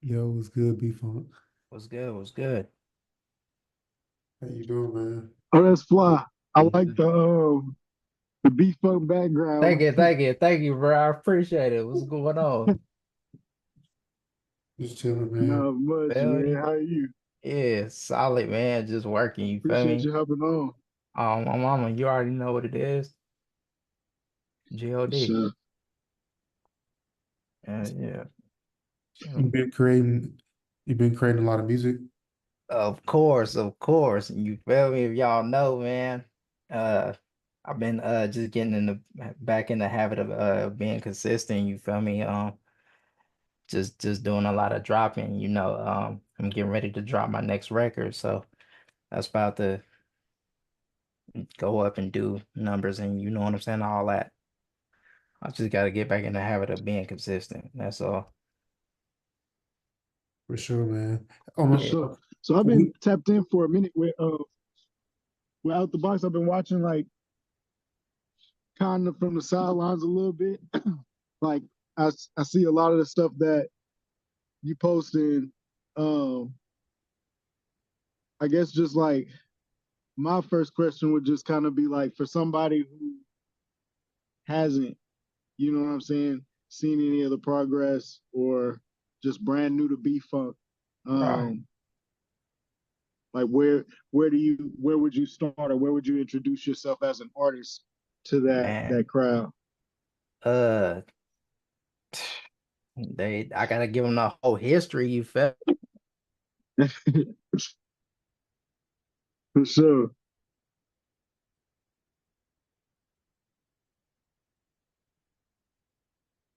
Yo, what's good, B Funk? What's good? What's good? How you doing, man? Oh, that's fly. I like Mhm. the beef funk background. Thank you, bro. I appreciate it. What's going on? Just chilling, man. Not much, Feel man. me? How are you? Yeah, solid, man. Just working. You feel Appreciate me? you hopping on. My mama, you already know what it is. God. Sure. Yeah. You've So, been creating, you've been creating a lot of music. of course. You feel me? If y'all know, man. Uh, I've been just getting in the back in the habit of being consistent. You feel me? Just doing a lot of dropping. I'm getting ready to drop my next record, so that's about to go up and do numbers and you know what I'm saying, all that. I just got to get back in the habit of being consistent. That's all. For sure, man. For Yeah. sure. So I've been We, tapped in for a minute with Out the Box. I've been watching like kind of from the sidelines a little bit. Like I see a lot of the stuff that you posting. Um, I guess just like my first question would just kind of be like for somebody who hasn't, you know what I'm saying, seen any of the progress or just brand new to B Funk, Right. um, like where would you start or where would you introduce yourself as an artist to Man. that crowd? Uh, I gotta give them the whole history. You felt For sure.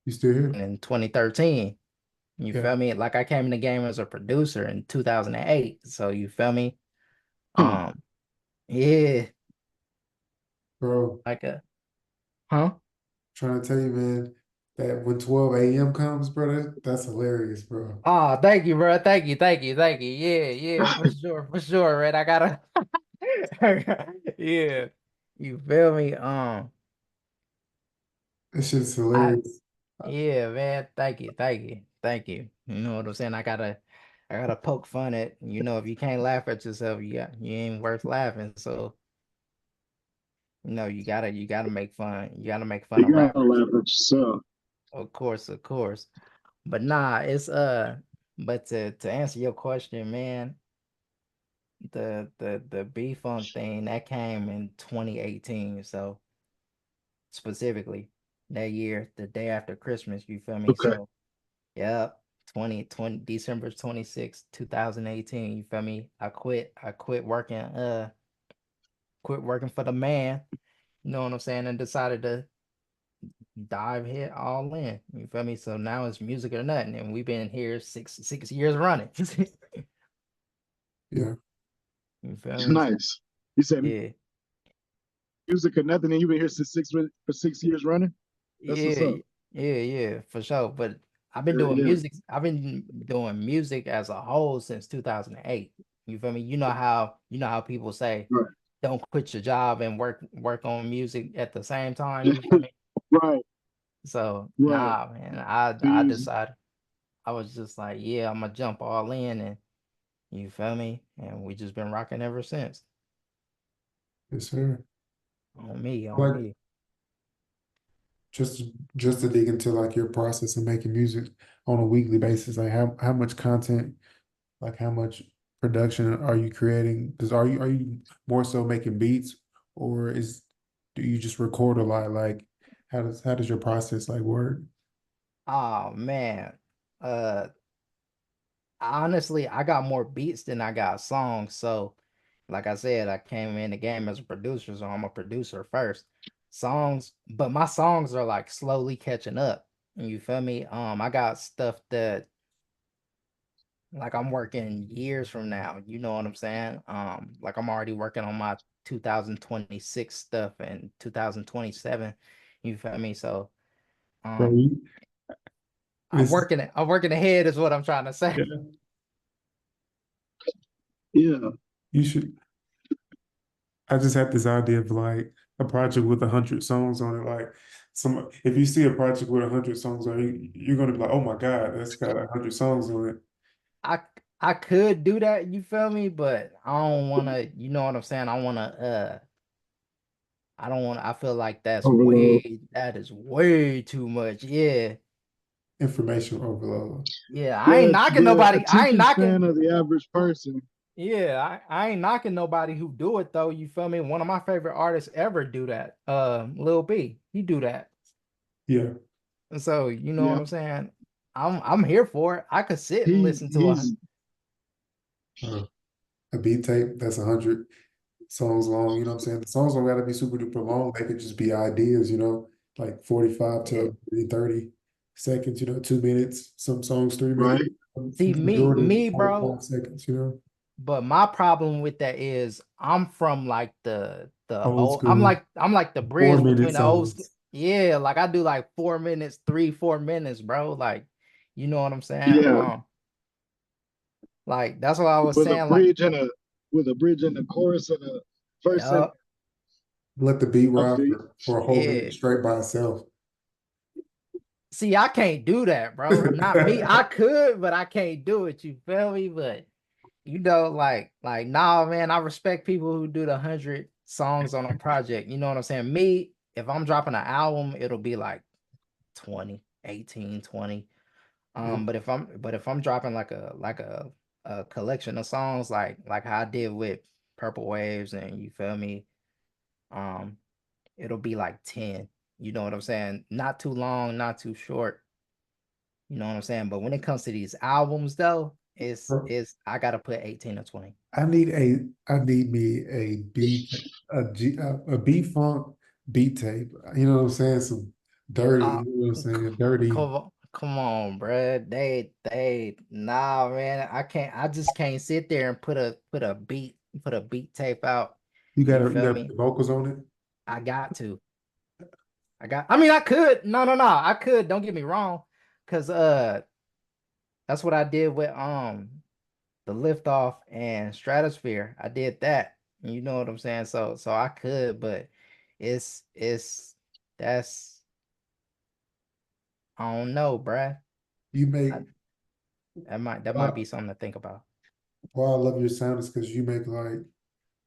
you still here? in 2013. You Yeah, feel me? Like I came in the game as a producer in 2008. So you feel me? Huh. Um, yeah, bro. like a huh? Trying to tell you, man, that when 12 a.m. comes, brother, that's hilarious, bro. Oh, thank you, bro. Thank you. Yeah, for sure, right? I gotta, yeah. You feel me? That shit's I hilarious. Yeah, man. Thank you. You know what I'm saying? I gotta poke fun at. If you can't laugh at yourself, you ain't worth laughing. So you gotta make fun. You gotta make fun You of gotta rappers. laugh at yourself. Of course, of course. But nah, but to answer your question, man, the B Funk thing that came in 2018. So specifically that year, the day after Christmas, you feel me? Okay. So yep, 2020 December 26th, 2018. You feel me? Quit working for the man. You know what I'm saying? And decided to dive head all in. You feel me? So now it's music or nothing. And we've been here six years running. Yeah, You feel me? Nice. You said Yeah. music or nothing, and you've been here since for 6 years running. That's what's Yeah, up. yeah, for sure. But Yeah. I've been doing music as a whole since 2008. You feel me? You know how people say Right. don't quit your job and work on music at the same time. You feel me? Right. So Right. nah, man. So I you decided I was just like, yeah, I'm gonna jump all in and you feel me? And we just been rocking ever since. yes, sir. On Like me. just just to dig into like your process of making music on a weekly basis, like how much content, like how much production are you creating? Because are you more so making beats, or do you just record a lot? Like how does your process like work? Oh man. Uh Honestly, I got more beats than I got songs. So, like I said, I came in the game as a producer, so I'm a producer first. But my songs are like slowly catching up. You feel me? I got stuff that like I'm working years from now. You know what I'm saying? Like I'm already working on my 2026 stuff and 2027. You feel me? So, Bro, um, it's I'm working ahead is what I'm trying to say. yeah, yeah. you should. I just had this idea of like a project with 100 songs on it. Like if you see a project with 100 songs on it, you're gonna be like, oh my God, that's got 100 songs on it. I I could do that, you feel me? But I don't wanna, you know what I'm saying? I don't want I feel like Overload. that is way too much. Yeah. Information overload. Yeah, I ain't Yeah, knocking the nobody. I ain't attention knocking. span of the average person. Yeah, I ain't knocking nobody who do it though. You feel me? One of my favorite artists ever do that. Lil B, he do that. Yeah. And so you know what Yeah, I'm saying? I'm here for it. I could sit and he listen to he's Uh, a beat tape that's 100 songs long. You know what I'm saying? The songs don't gotta be super duper long. They could just be ideas. Like 45 yeah. to 30 seconds. 2 minutes. Some songs 3 minutes. right. See Majority me, bro. 45 seconds. But my problem with that is I'm from like the Old old. school. I'm like the bridge 4 minute between the old. songs. Yeah, like I do like 4 minutes, 3, 4 minutes, bro. Like, you know what I'm saying? Yeah, Like that's what I was with a saying. Like, bridge and a with a bridge and a chorus and a first and yeah, Let the beat I ride feel for a whole yeah. minute straight by itself. See, I can't do that, bro. Not me. I could, but I can't do it. You feel me? But nah, man. I respect people who do the 100 songs on a project. You know what I'm saying? Me, if I'm dropping an album, it'll be like 20, 18, 20. Yeah. But if I'm dropping like a collection of songs like how I did with Purple Waves and you feel me, um, it'll be like 10. You know what I'm saying? Not too long, not too short. You know what I'm saying? But when it comes to these albums though, Bro, it's I gotta put 18 or 20. I need me a B funk beat tape. You know what I'm saying? Some dirty, Uh you know what I'm saying? Dirty. come on, bruh. Nah, man. I just can't sit there and put a beat tape out. You You feel got me? the vocals on it. I got to. I mean, I could. No. I could. Don't get me wrong. Cause that's what I did with the Liftoff and Stratosphere. I did that. You know what I'm saying? So I could, but it's that's I don't know, bruh. You I, make that might why be something to think about. why I love your sound is because you make like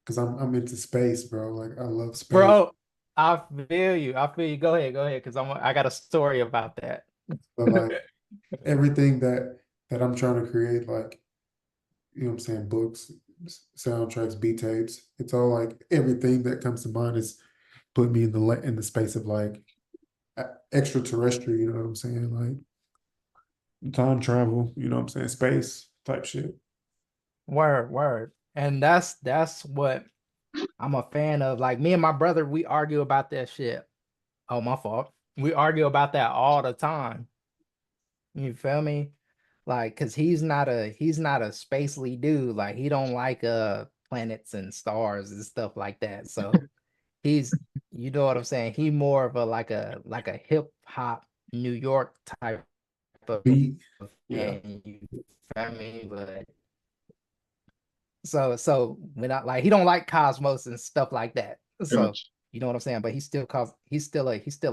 because I'm into space, bro. Like I love space. Bro, I feel you. I feel you. Go ahead, because I got a story about that. But like everything that I'm trying to create, like you know what I'm saying, books, soundtracks, beat tapes. It's all like everything that comes to mind is put me in the space of like extraterrestrial, you know what I'm saying? Like time travel, you know what I'm saying? Space type shit. Word. And that's what I'm a fan of. Like me and my brother, we argue about that shit. Oh, my fault. We argue about that all the time. You feel me? Like, cause he's not a spacely dude. Like he don't like planets and stars and stuff like that. So he's you know what I'm saying? He more of a like a hip hop New York type of Beat, yeah. man. You feel me? But so when I like he don't like Cosmos and stuff like that. So gotcha. you know what I'm saying? But he's still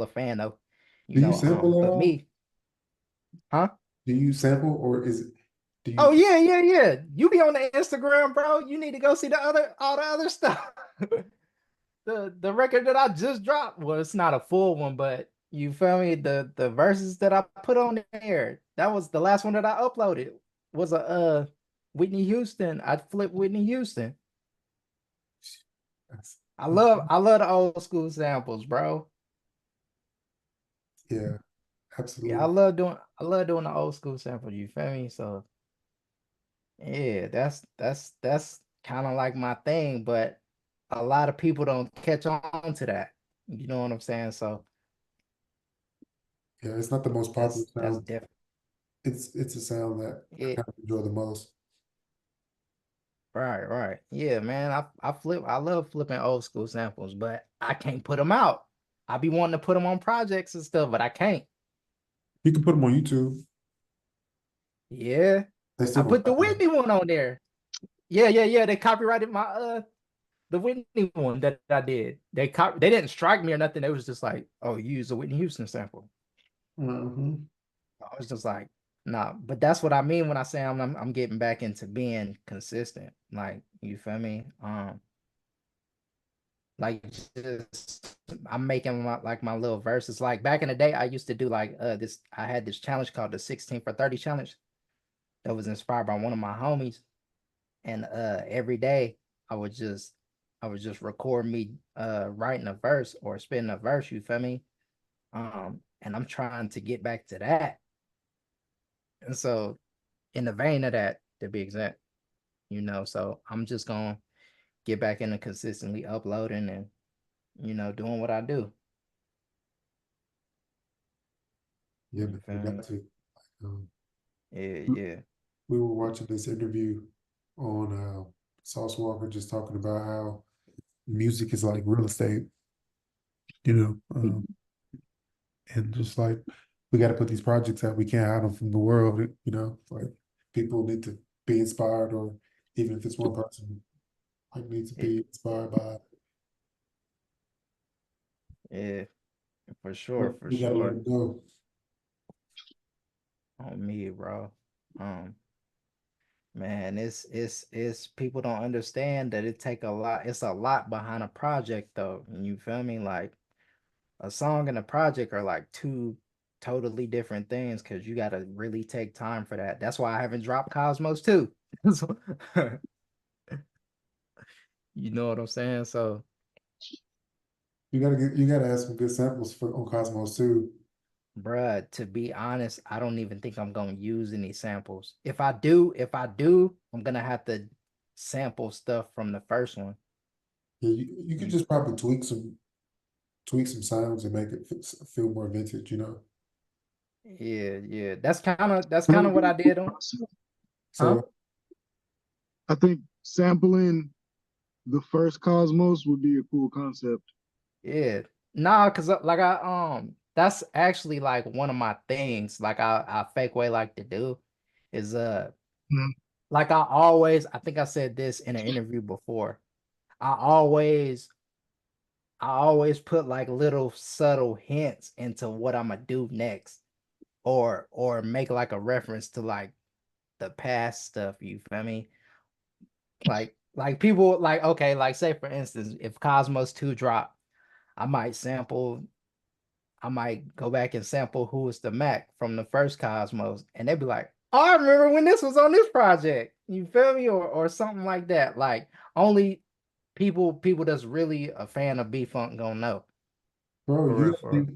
a fan of, Do you sample at but all? me, huh? Do you sample or is it do Oh you yeah. You be on the Instagram, bro. You need to go see all the other stuff. The record that I just dropped, well, it's not a full one, but you feel me? The verses that I put on there, that was the last one that I uploaded. Was a Whitney Houston. I flipped Whitney Houston. that's- I love the old school samples, bro. yeah, Yeah, I absolutely. love doing I love doing the old school samples, you feel me? So yeah, that's kind of like my thing, but a lot of people don't catch on to that. You know what I'm saying? So Yeah, it's not the most popular that's sound. different. It's a sound that I It kind of enjoy the most. right. Yeah, man. I love flipping old school samples, but I can't put them out. I be wanting to put them on projects and stuff, but I can't. You can put them on YouTube. Yeah. They I still gonna put the copyright. Whitney one on there. Yeah. They copyrighted my the Whitney one that I did. They didn't strike me or nothing. It was just like, oh, you used a Whitney Houston sample. Mhm. I was just like, No, but that's what I mean when I say I'm getting back into being consistent. Like, you feel me? Like, just I'm making my little verses. Like back in the day, I used to do like this. I had this challenge called the 16 for 30 challenge that was inspired by one of my homies. And every day I would just record me writing a verse or spitting a verse, you feel me? And I'm trying to get back to that. And so in the vein of that, to be exact, so I'm just gonna get back into consistently uploading and doing what I do. Yeah, You but feel you me? got to. Um, Yeah, yeah. we were watching this interview on Sauce Walker just talking about how music is like real estate, you know, and just like we got to put these projects out. We can't hide them from the world, like people need to be inspired, or even if it's one person, like needs to Yeah, be inspired by it. yeah, for sure, But for we got to let sure. it go. On me, bro. Um, Man, it's people don't understand that it take a lot. It's a lot behind a project though. You feel me? Like a song and a project are like two totally different things because you gotta really take time for that. That's why I haven't dropped Cosmos too. So, you know what I'm saying? So, You gotta have some good samples for on Cosmos too. bruh, to be honest, I don't even think I'm gonna use any samples. If I do, I'm gonna have to sample stuff from the first one. Yeah, you could You just probably tweak some sounds and make it feel more vintage, Yeah, yeah. That's That kind would of be what a I cool did on, concept. huh? So I think sampling the first Cosmos would be a cool concept. Yeah. Nah, cause like that's actually like one of my things. Like I fake way like to do is Mhm. like I think I said this in an interview before. I always put like little subtle hints into what I'm gonna do next, or make like a reference to like the past stuff. You feel me? Like people like, okay, like say for instance, if Cosmos 2 drop, I might sample, I might go back and sample Who is the Mac from the first Cosmos, and they'd be like, oh, I remember when this was on this project. You feel me? Or something like that. Like only people that's really a fan of B Funk gonna know. bro, For real, for real.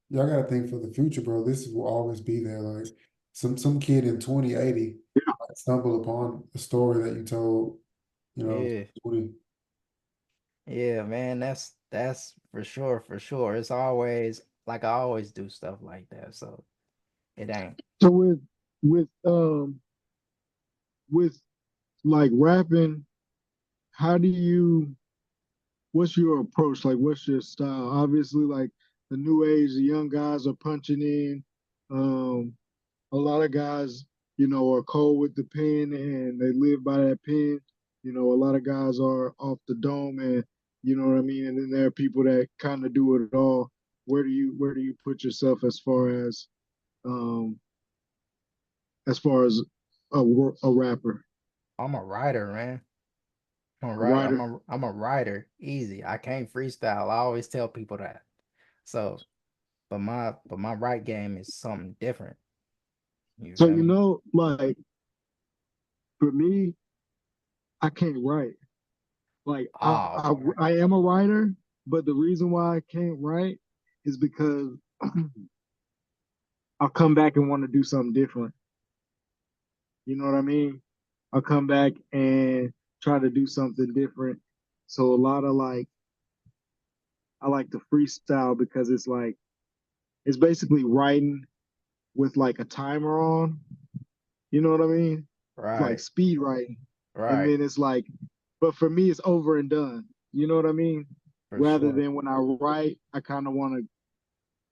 y'all gotta think for the future, bro. This will always be there. Like some kid in 2080 might stumble upon a story that you told, Yeah, 20. yeah, man. That's for sure, for sure. It's always like I always do stuff like that. So it ain't. So with um with like rapping, how do you what's your approach? Like what's your style? Obviously, like the new age, the young guys are punching in. Um, a lot of guys, are cold with the pen and they live by that pen. A lot of guys are off the dome and you know what I mean? And then there are people that kind of do it all. Where do you put yourself um as far as a rapper, I'm a writer, man. a writer? I'm a writer. Easy. I can't freestyle. I always tell people that. So, but my right game is something different. You So feel me? like for me, I can't write. Like Oh, I am a writer, but the reason why I can't write is because I'll come back and want to do something different. You know what I mean? I'll come back and try to do something different. So a lot of like I like to freestyle because it's basically writing with like a timer on. You know what I mean? It's like right, speed writing. And right, then it's like, but for me, it's over and done. You know what I mean? for Rather sure. than when I write, I kind of want to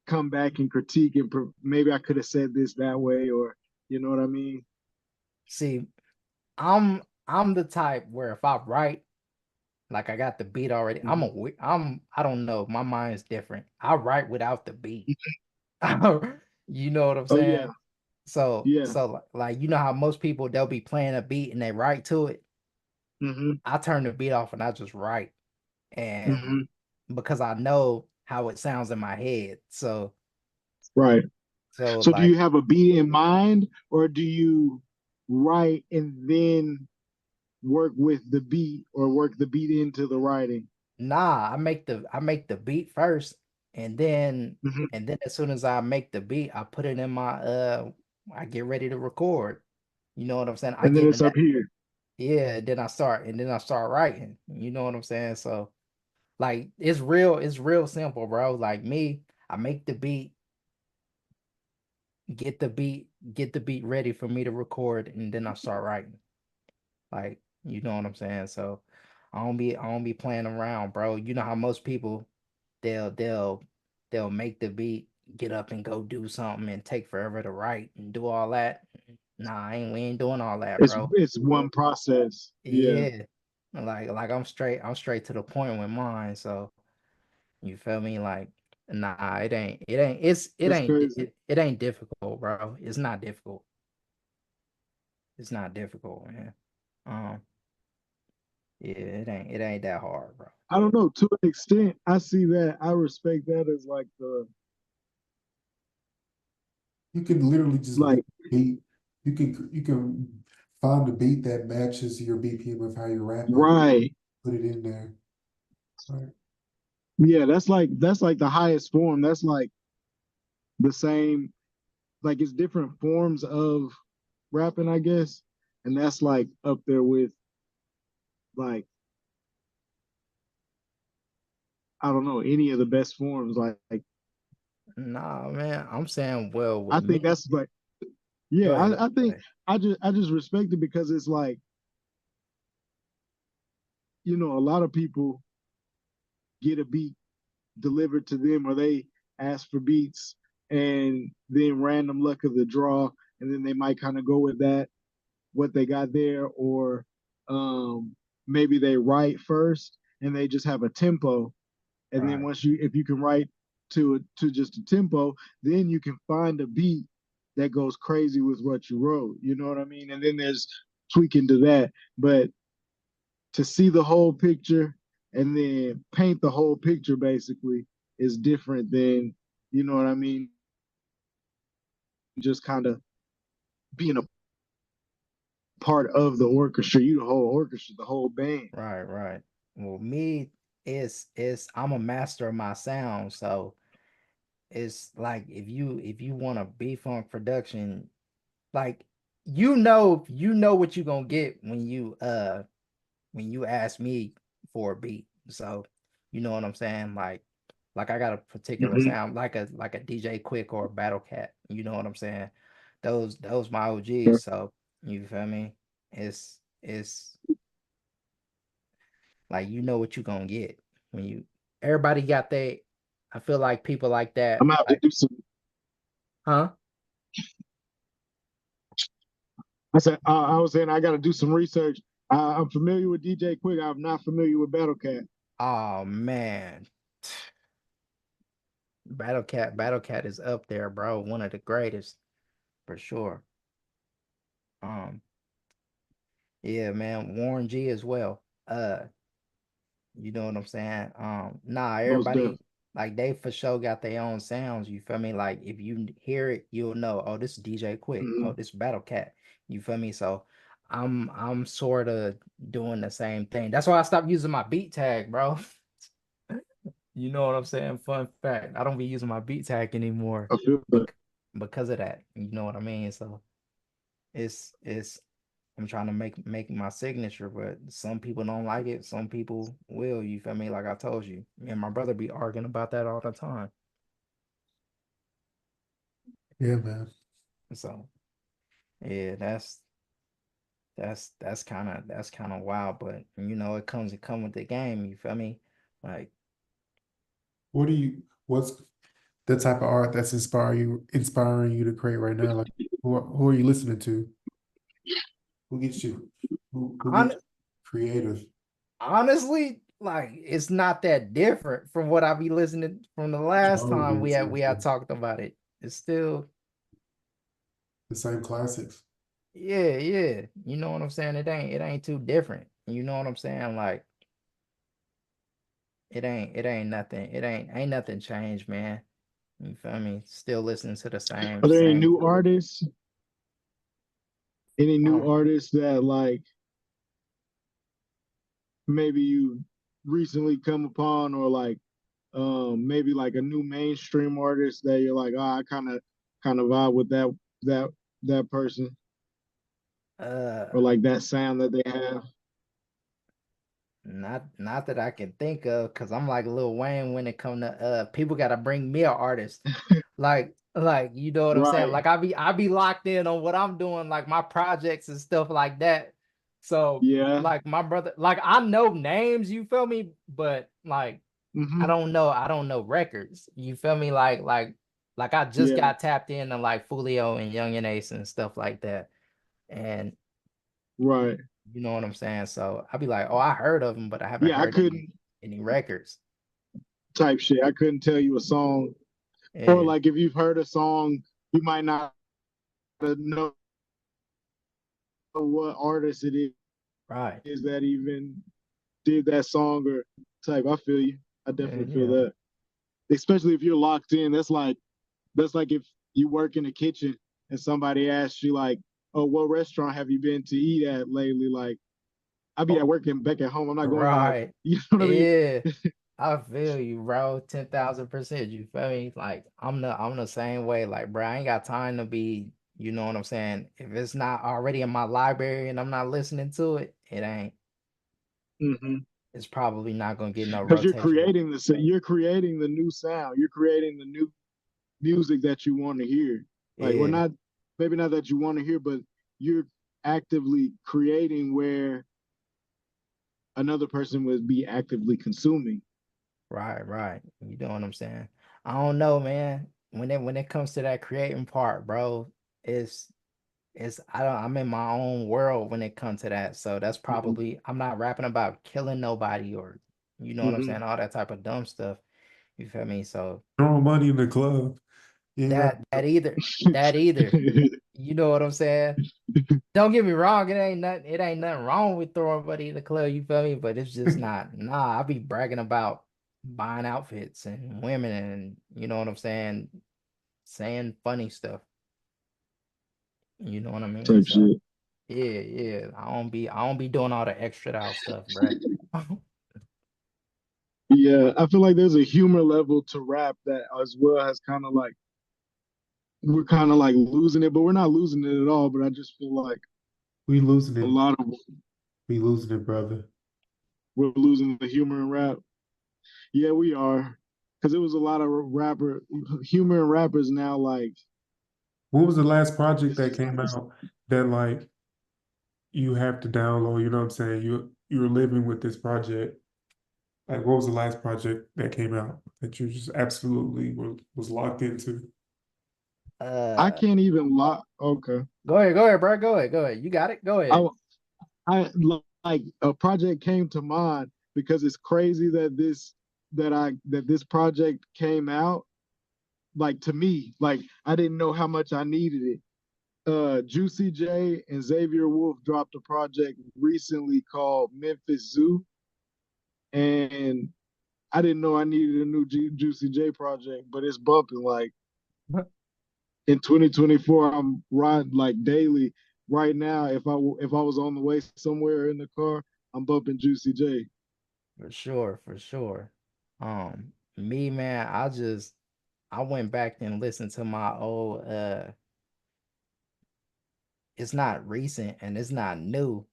come back and critique and maybe I could have said this that way, or you know what I mean? See, I'm the type where if I write, like I got the beat already, Mhm. I don't know, my mind's different. I write without the beat. You know what I'm Oh yeah, saying? So Yeah. like you know how most people they'll be playing a beat and they write to it. Mm-hmm. I turn the beat off and I just write, and Mm-hmm. because I know how it sounds in my head. Right. So So do you like have a beat in mind, or do you write and then work with the beat, or work the beat into the writing? nah, I make the beat first, and then Mm-hmm. as soon as I make the beat, I put it in my I get ready to record. You know what I'm saying? I And then get it's in that up here. yeah, and then I start writing. You know what I'm saying? So like it's real simple, bro. Like me, I make the beat, get the beat ready for me to record, and then I start writing. Like, you know what I'm saying? So I don't be playing around, bro. You know how most people they'll they'll they'll make the beat, get up and go do something and take forever to write and do all that. Nah, we ain't doing all that, bro. It's one process. Yeah, Yeah. Like I'm straight to the point with mine. So you feel me? Like, nah, that's crazy. it ain't difficult, bro. It's not difficult. It's not difficult, man. Um, yeah, it ain't that hard, bro. I don't know. To an extent, I see that. I respect that as like the You can literally just make like a beat. You can find a beat that matches your BPM of how you're rapping, right. put it in there. Right. Yeah, that's like the highest form. That's like the same. Like it's different forms of rapping, I guess, and that's like up there with like I don't know any of the best forms. Like Nah, man. I'm saying, well, with I think me, that's like go yeah. ahead. I Go think ahead. I just respect it because it's like a lot of people get a beat delivered to them, or they ask for beats, and then random luck of the draw, and then they might kind of go with that what they got there, or maybe they write first and they just have a tempo, and then Right. once you if you can write to just a tempo, then you can find a beat that goes crazy with what you wrote. You know what I mean? And then there's tweaking to that, but to see the whole picture and then paint the whole picture basically is different than what I mean, just kind of being a part of the orchestra. You the whole orchestra, the whole band. Right, right. Well, me, it's I'm a master of my sound, so it's like if you want a B Funk production, like you know what you're gonna get when you ask me for a beat. So you know what I'm saying? Like I got a particular Mm-hmm. sound, like a DJ Quick or a Battle Cat. You know what I'm saying? Those my OGs. So you feel me? It's like you know what you gonna get when you everybody got they I feel like people like I'm that, gonna have to like do some. huh? I said I was saying I got to do some research. I'm familiar with DJ Quick. I'm not familiar with Battle Cat. Oh man. Battle Cat is up there, bro. One of the greatest for sure. Um, yeah, man. Warren G as well. You know what I'm saying? Nah, Most definitely. everybody like they for sure got their own sounds. You feel me? Like if you hear it, you'll know, oh, this is DJ Quick. Mm-hmm. Oh, this is Battle Cat. You feel me? So I'm sort of doing the same thing. That's why I stopped using my beat tag, bro. You know what I'm saying? Fun fact. I don't be using my beat tag anymore I feel that. bec because of that. You know what I mean? So it's I'm trying to make my signature, but some people don't like it. Some people will. You feel me? Like I told you, me and my brother be arguing about that all the time. Yeah, man. So yeah, that's kind of wild, but you know it come with the game. You feel me? Like What's the type of art that's inspiring you to create right now? Like who are you listening to? Who gets you who hon gets you creative? honestly, like it's not that different from what I be listening from the last time Genres and we had stuff. talked about it. It's still The same classics. Yeah, yeah. You know what I'm saying? It ain't too different. You know what I'm saying? Like it ain't nothing. Ain't nothing changed, man. You feel me? Still listening to the same Are there any same new crew. artists? Any new Um artists that like maybe you recently come upon, or like maybe like a new mainstream artist that you're like, oh, I kind of vibe with that that person, uh or like that sound that they have. not that I can think of, because I'm like Lil Wayne when it come to people gotta bring me an artist. Like you know what I'm saying? Right. Like I be locked in on what I'm doing, like my projects and stuff like that. So Yeah. like my brother, like I know names, you feel me? But like Hmm. I don't know records. You feel me? Like I just Yeah. got tapped into like Fulio and Young and Ace and stuff like that. And Right. you know what I'm saying? So I'll be like, oh, I heard of them, but I haven't Yeah. I heard couldn't any records. type shit. I couldn't tell you a song, or Yeah, like if you've heard a song, you might not know what artist it right. is that even did that song or type. I feel you. I Yeah, definitely feel yeah. that. Especially if you're locked in. That's like if you work in the kitchen and somebody asks you like, "Oh, what restaurant have you been to eat at lately?" Like, I'll be Oh, at work and back at home. I'm not going to like, right. you know what I mean? Yeah. I feel you, bro. 10,000%. You feel me? Like I'm the same way. Like, bro, I ain't got time to be, you know what I'm saying? If it's not already in my library and I'm not listening to it, it ain't. Mm-hmm. It's probably not gonna get no Because rotation. you're creating the new sound. You're creating the new music that you want to hear. Like, we're Yeah, not, maybe not that you want to hear, but you're actively creating where another person would be actively consuming. right, right. You know what I'm saying? I don't know, man. When it comes to that creating part, bro, it's I'm in my own world when it comes to that. So that's Mm-hmm. probably I'm not rapping about killing nobody or you know what I'm Mm-hmm. saying, all that type of dumb stuff. You feel me? So Throwing money in the club. You ain't that either. You know what I'm saying? Don't get me wrong, it ain't nothing wrong with throwing money in the club, you feel me? But it's just not, nah, I be bragging about buying outfits and women and you know what I'm saying funny stuff. You know what I mean? Type So shit. yeah, yeah. I don't be doing all the extra out stuff, bruh. Yeah, I feel like there's a humor level to rap that as well has kind of like we're kind of like losing it, but we're not losing it at all. But I just feel like we losing a it. lot of We losing it, brother. we're losing the humor in rap. Yeah, we are, because it was a lot of rapper humor in rappers now. Like, What was the last project it's that just came not the out that like you have to download? You know what I'm saying? You're living with this project. Like, what was the last project that came out that you just absolutely was locked into? I uh can't even lock. Okay, go ahead, bro. Go ahead. You got it. Go ahead. I I like a project came to mind because it's crazy that this project came out. Like, to me, like, I didn't know how much I needed it. Juicy J and Xavier Wolf dropped a project recently called Memphis Zoo, and I didn't know I needed a new Juicy J project, but it's bumping. Like, in 2024, I'm riding like daily. Right now, if I was on the way somewhere in the car, I'm bumping Juicy J. For sure, for sure. Me, man, I went back and listened to my old it's not recent and it's not new,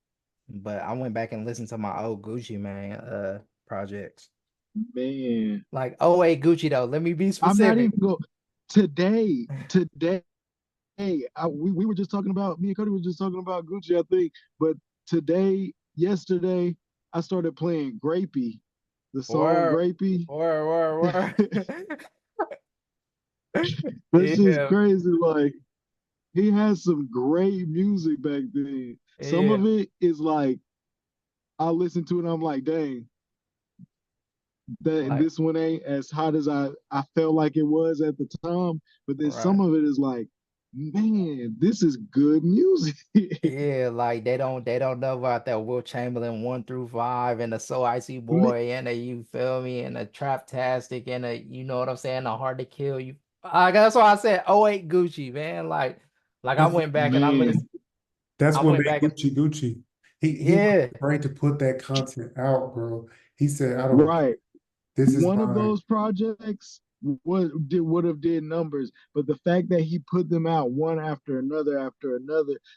but I went back and listened to my old Gucci Mane projects. Man, Like, oh wait, Gucci though. Let me be I'm not specific. even go today. We were just talking about me and Cody were just talking about Gucci, I think. But yesterday, I started playing Grapey, the song Word, Grapey. word. That's just Yeah, crazy. Like, he has some great music back then. Some yeah. of it is like I listen to it and I'm like, dang, that Like, this one ain't as hot as I felt like it was at the time. But then some right. of it is like, man, this is good music. Yeah, like they don't know about that Will Chamberlain 1 through 5 and the So Icy Man, Boy and the you feel me and the Traptastic and the you know what I'm saying, the Hard to Kill you. That's why I said '08 Gucci, man. Like I That's went back and man, that's I what went made back and Gucci Gucci. He was yeah, afraid to put that content out, bro. He said, "I don't. right. This is One of my." those projects would have did numbers, but the fact that he put them out one after another.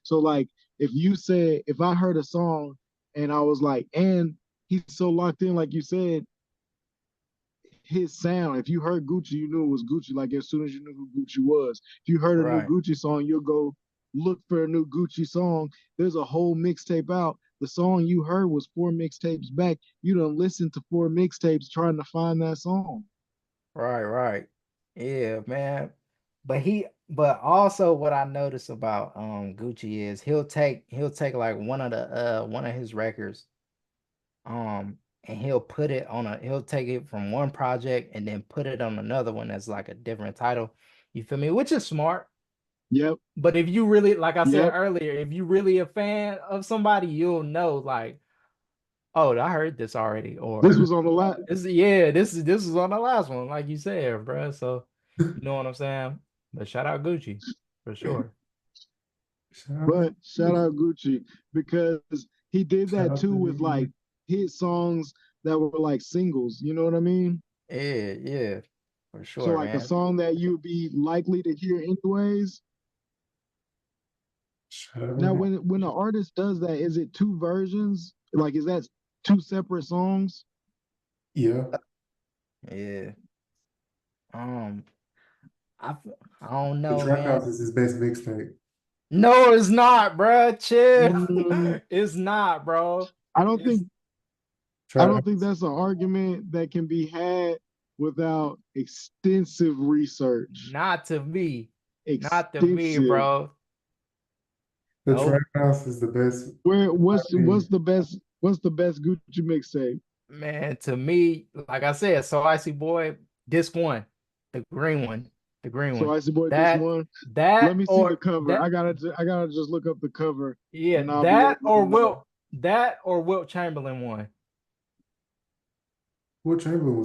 So like if I heard a song and I was like, and he's so locked in, like you said, his sound. If you heard Gucci, you knew it was Gucci. Like as soon as you knew who Gucci was. If you heard a new right, Gucci song, you'll go look for a new Gucci song. There's a whole mixtape out. The song you heard was 4 mixtapes back. You don't listen to 4 mixtapes trying to find that song. right. Yeah, man. But also what I notice about Gucci is he'll take like one of his records and he'll take it from one project and then put it on another one that's like a different title. You feel me? Which is smart. Yep, But if you really, like I said yep. earlier, if you really a fan of somebody, you'll know like, oh, I heard this already, This or was on the last. this is on the last one, like you said, bro. So you know what I'm saying? But shout out Gucci for sure. Shout out But shout Gucci. out Gucci because he did Shout that out too to with me. like his songs that were like singles. You know what I mean? Yeah, for So sure, like a man. song that you'd be likely to hear anyways. Shout out Now, to when an artist does that, is it two versions? Like, is that two separate songs? Yeah. Yeah. Um, I don't The know, Trap man. House is his best mixtape. No, it's not, bro. Chill. Mm, It's not, bro. I don't It's think I Trap don't think House. that's an argument that can be had without extensive research. not to me. Not to me, Extensive. bro. The Trap Nope. House is the best. Where I what's mean, the best Gucci mixtape? Man, to me, like I said, So Icy Boy, disc one, the green one, the green So one. Icy Boy, this That one. Let that me see the or cover. that I gotta just look up the cover, yeah, and I'll be that able to or know. Wilt Chamberlain one. Will Chamberlain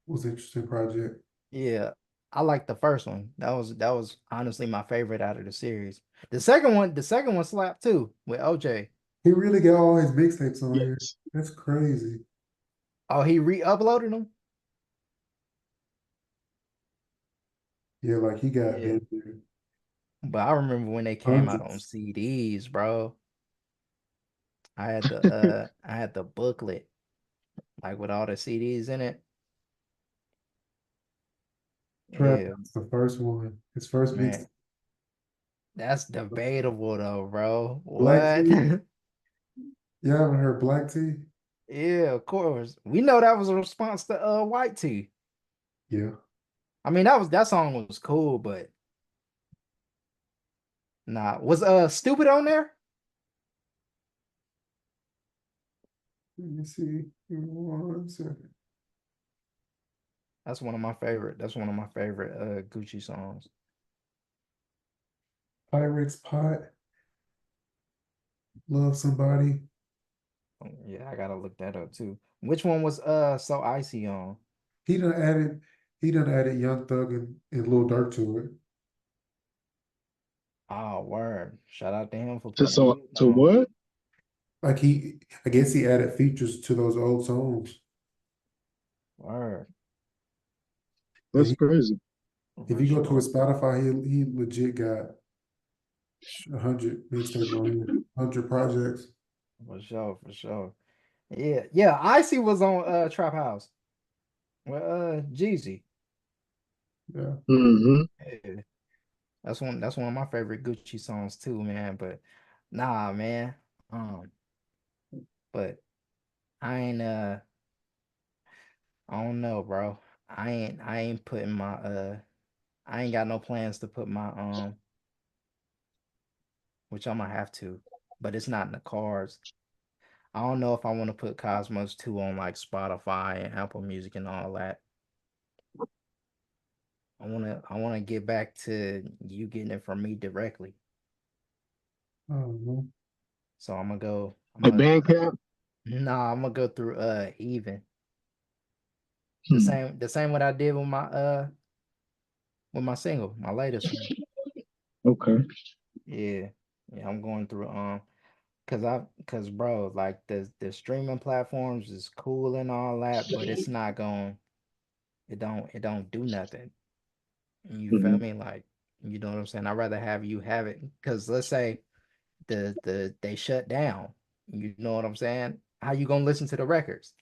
was an interesting project. Yeah. I like the first one. That was honestly my favorite out of the series. The second one slapped too with OJ. He really got all his mixtapes on here. Yes. That's crazy. Oh, he re-uploaded them? Yeah, like he got Yeah. been there. But I remember when they came out on Hundreds. CDs, bro. I had the booklet like with all the CDs in it. Trap Yeah, House, the first one. His first mix. man. That's debatable though, bro. Black What? Tea. You haven't heard Black Tea? Yeah, of course. We know that was a response to White Tea. Yeah. I mean, that song was cool, but nah. Was Stupid on there? Let me see. Give me 1 second. That's one of my favorite Gucci songs. Pirates Pot. Love Somebody. Yeah, I gotta look that up too. Which one was So Icy on? He done added he done added Young Thug and Lil Durk to it. Oh, word. Shout out to him for To putting so music to on. what? Like I guess he added features to those old songs. Word. Yeah, That's crazy. if For you go to sure. his Spotify, he legit got 100 mixtapes on here, 100 projects. For sure. Yeah. Icy was on Trap House with Jeezy. Yeah. Hmm. Yeah. That's one of my favorite Gucci songs too, man. But nah, man. Um, but I ain't I don't know, bro. I ain't putting my I ain't got no plans to put my which I'm gonna have to, but it's not in the cards. I don't know if I want to put Cosmos 2 on like Spotify and Apple Music and all that. I wanna get back to you getting it from me directly. I don't know. So I'm gonna go. Like Bandcamp. I'm gonna go through Even. Hmm. The same what I did with my single, my latest one. Okay. Yeah. Yeah, I'm going through cause bro, like the streaming platforms is cool and all that, but it's not going it don't do nothing. You feel Mhm. me? Like, you know what I'm saying? I'd rather have you have it. Cause let's say they shut down. You know what I'm saying? How you gonna listen to the records?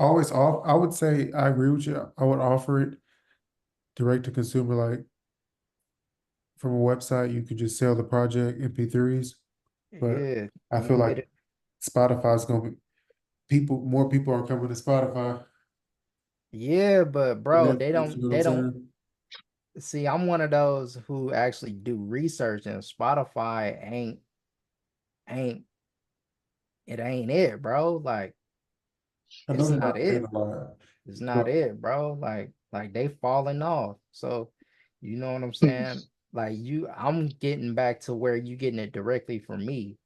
Always off. I would say I agree with you. I would offer it direct to consumer, like from a website. You could just sell the project MP3s, but Yeah, I you feel can get like it. Spotify's gonna be more people are coming to Spotify. Yeah, but Than bro, they Netflix, you don't know what they I'm don't saying? see. I'm one of those who actually do research, and Spotify ain't ain't it, bro. Like, I know it's they're not not paying it. a lot, It's not but it, bro. Like they falling off. So, you know what I'm saying? Like, I'm getting back to where you getting it directly from me.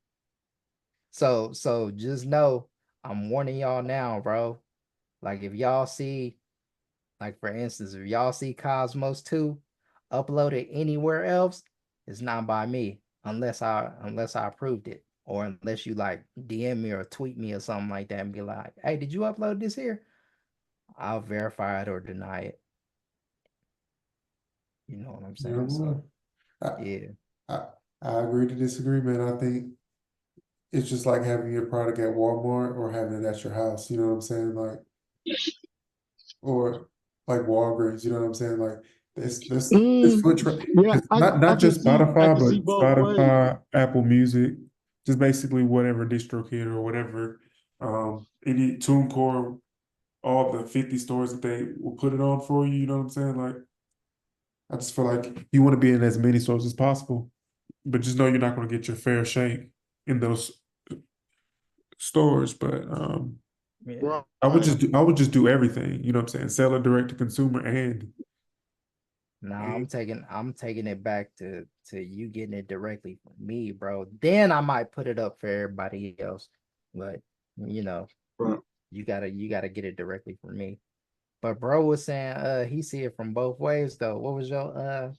So just know I'm warning y'all now, bro. Like, if y'all see, like, for instance, if y'all see Cosmos 2 uploaded anywhere else, it's not by me unless I approved it. Or unless you like DM me or tweet me or something like that and be like, hey, did you upload this here? I'll verify it or deny it. You know what I'm you know saying? So what? I, yeah, I I agree to disagree, man. I think it's just like having your product at Walmart or having it at your house. You know what I'm saying? Like, or like Walgreens. You know what I'm saying? Like this Mm, foot yeah, I not can just see I Spotify, can see but both ways. Spotify, Apple Music, just basically whatever DistroKid or whatever, any TuneCore, all the 50 stores that they will put it on for you. You know what I'm saying? Like, I just feel like you want to be in as many stores as possible, but just know you're not going to get your fair shake in those stores. But yeah. Right. I would just do everything. You know what I'm saying? Sell it direct to consumer Nah, and I'm taking it back to you getting it directly from me, bro. Then I might put it up for everybody else. But you know, Right. you gotta get it directly from me. But bro was saying he see it from both ways though. What was your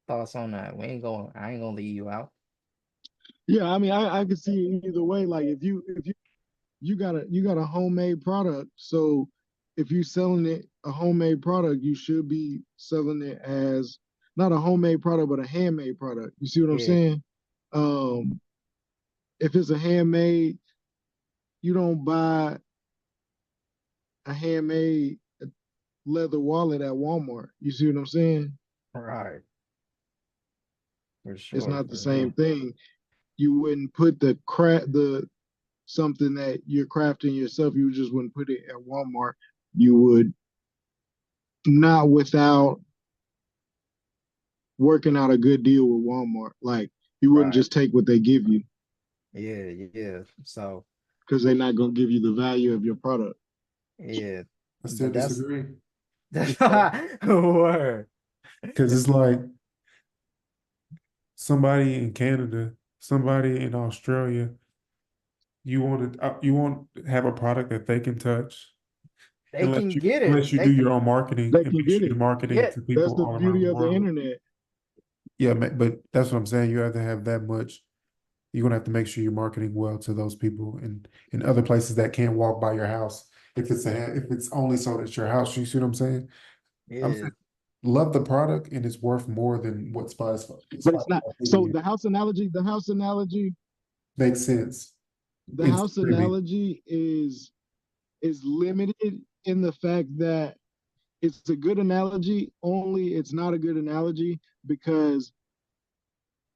thoughts on that? I ain't gonna leave you out. Yeah, I mean I can see it either way. Like you got a homemade product. So if you're selling it a homemade product, you should be selling it as not a homemade product, but a handmade product. You see what I'm Yeah, saying? Um, if it's a handmade, you don't buy a handmade leather wallet at Walmart. You see what I'm saying? right. For It's sure, not the for same sure. thing. You wouldn't put the something that you're crafting yourself. You just wouldn't put it at Walmart. You would not without working out a good deal with Walmart. Like you wouldn't Right. just take what they give you Yeah, yeah. So because they're not gonna give you the value of your product. yeah. I still But that's disagree. that's It's like, word. because it's like somebody in Canada, somebody in Australia, you want to have a product that they can touch They can get it. unless you They do can your own marketing They and can make sure get you're it. marketing yeah. to That's people the all around beauty the of the world. internet. Yeah, but that's what I'm saying. You have to have that much. You're gonna have to make sure you're marketing well to those people in other places that can't walk by your house. If it's only sold at your house, you see what I'm saying? I'm Yeah. saying love the product and it's worth more than what But it's not. Spotify giving So you. Makes sense. the In house streaming. analogy is limited in the fact that it's a good analogy, only it's not a good analogy because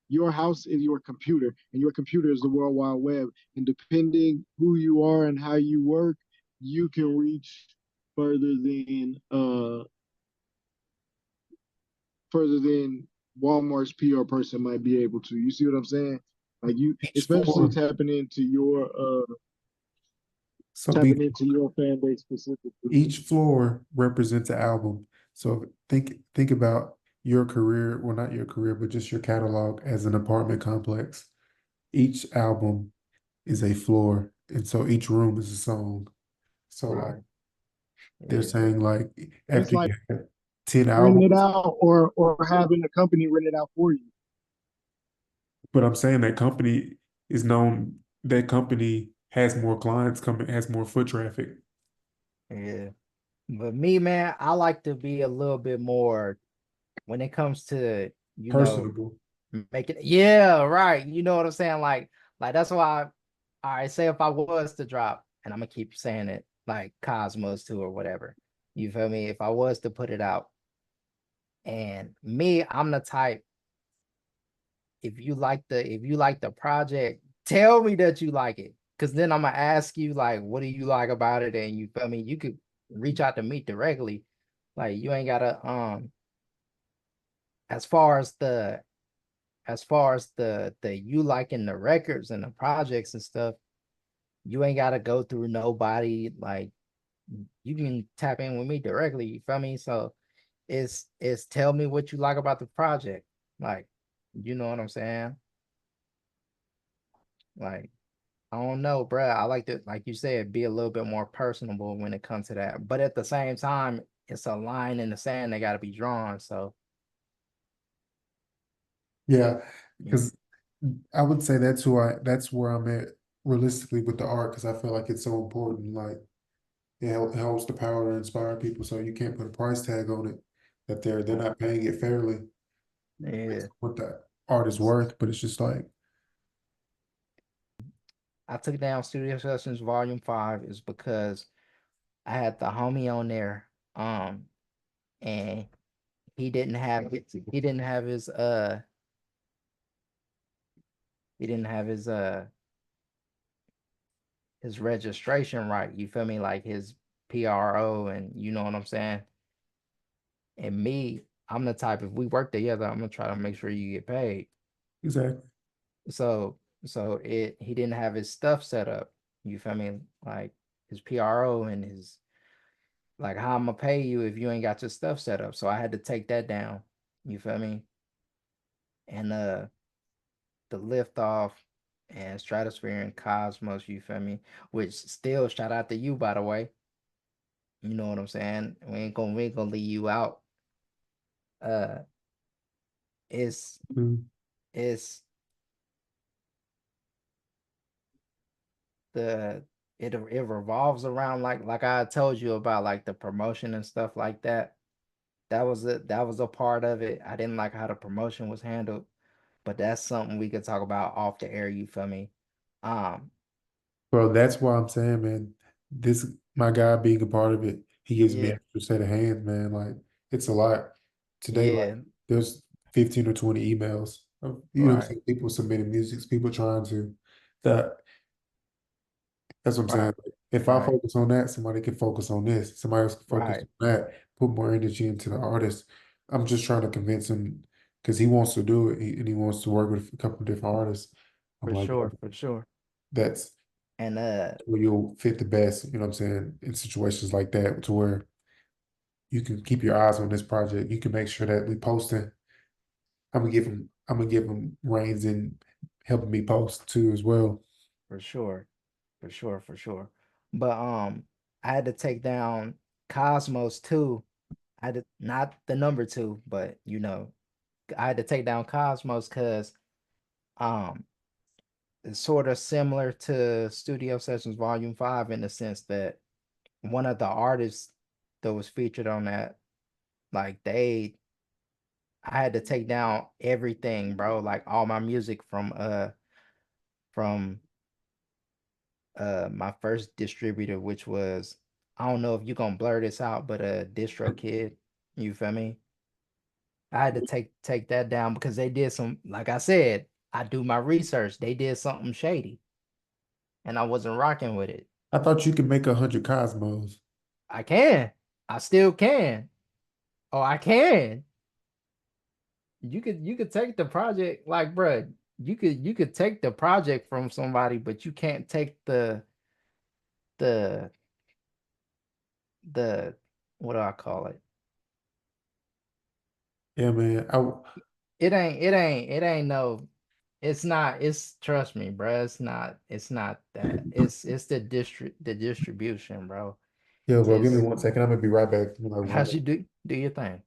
your house is your computer and your computer is the world wide web, and depending who you are and how you work, you can reach further than further than Walmart's PR person might be able to. You see what I'm saying? Like you Each especially store, tapping into your So tapping into your fan base specifically. each floor represents an album. So think about your career, well, not your career, but just your catalog as an apartment complex. Each album is a floor, and so each room is a song. So like Right. they're Yeah. saying like So it's after like you have 10 renting it albums, out or having a company rent it out for you. but I'm saying that company is known, that company has more clients coming, has more foot traffic. Yeah. But me, man, I like to be a little bit more when it comes to, Personable. making, yeah, right. You know what I'm saying? Like that's why I say if I was to drop, and I'm gonna keep saying it, like Cosmos 2 or whatever. You feel me? If I was to put it out, and me, I'm the type, if you like the project, tell me that you like it. Cause then I'm gonna ask you, like, what do you like about it? And you feel me? You could reach out to me directly. Like you ain't gotta as far as the the you liking the records and the projects and stuff, you ain't gotta go through nobody. Like you can tap in with me directly, you feel me? So it's tell me what you like about the project. Like, you know what I'm saying? Like, I don't know, bruh. I like to, like you said, be a little bit more personable when it comes to that. But at the same time, it's a line in the sand that gotta be drawn. So Yeah, yeah, because I would say that's where I'm at realistically with the art because I feel like it's so important. Like it holds the power to inspire people, so you can't put a price tag on it that they're not paying it fairly yeah. based on what the art is worth. But it's just like, I took down Studio Sessions Volume 5 is because I had the homie on there, and he didn't have his he didn't have his registration right. You feel me? Like his PRO, and you know what I'm saying? And me, I'm the type, if we work together, I'm gonna try to make sure you get paid. exactly. So he didn't have his stuff set up. You feel me? Like his PRO and his, like, how I'm gonna pay you if you ain't got your stuff set up. So I had to take that down. You feel me? And the lift off and Stratosphere and Cosmos, you feel me? Which still shout out to you, by the way. You know what I'm saying? We ain't gonna leave you out. Uh it's Mm. it's the it revolves around, like I told you about, like the promotion and stuff like that. That was a part of it. I didn't like how the promotion was handled, but that's something we could talk about off the air, you feel me? Um, Well, that's why I'm saying, man, this my guy being a part of it, he gives me an yeah, extra set of hands, man. Like it's a lot. Today, like yeah, there's 15 or 20 emails of, right, people submitting music, people trying to that that's what I'm saying. right, Like, if I right, focus on that, somebody can focus on this. Somebody else can focus right, on that, put more energy into the artist. I'm just trying to convince him because he wants to do it and he wants to work with a couple of different artists. I'm for like, sure, for sure. that's And where you'll fit the best, you know what I'm saying, in situations like that to where you can keep your eyes on this project. You can make sure that we posting. I'm gonna give him reins in helping me post too as well. for sure, for sure, for sure. But I had to take down Cosmos too. I had to, not the number two, but I had to take down Cosmos because um it's sort of similar to Studio Sessions Volume 5 in the sense that one of the artists that was featured on that, like I had to take down everything, bro. Like all my music from my first distributor, which was, I don't know if you're gonna blur this out, but DistroKid, you feel me? I had to take that down because they did some, like I said, I do my research. They did something shady and I wasn't rocking with it. I thought you could make 100 Cosmos. I can. I still can. Oh, I can. You could take the project, like, bruh, you could take the project from somebody, but you can't take the the what do I call it? Yeah, man. It ain't no, it's trust me, bro. It's not that. It's the distribution, bro. Yeah, bro, give me Just 1 second. I'm gonna be right back. I'm like, how's you do your thing.